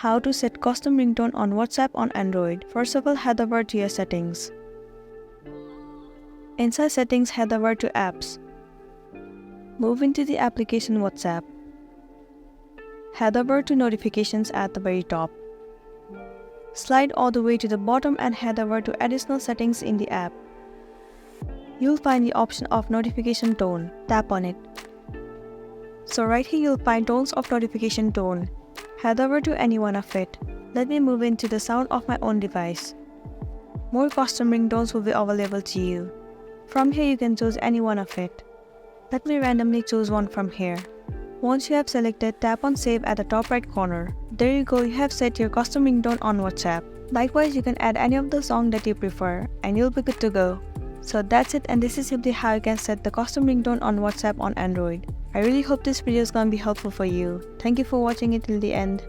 How to set custom ringtone on WhatsApp on Android. First of all, head over to your settings. Inside settings, head over to apps. Move into the application WhatsApp. Head over to notifications at the very top. Slide all the way to the bottom and head over to additional settings in the app. You'll find the option of notification tone. Tap on it. So right here you'll find tones of notification tone. Head over to any one of it. Let me move into the sound of my own device. More custom ringtones will be available to you. From here you can choose any one of it. Let me randomly choose one from here. Once you have selected, tap on save at the top right corner. There you go, you have set your custom ringtone on WhatsApp. Likewise, you can add any of the songs that you prefer and you'll be good to go. So that's it, and this is simply how you can set the custom ringtone on WhatsApp on Android. I really hope this video is gonna be helpful for you. Thank you for watching it till the end.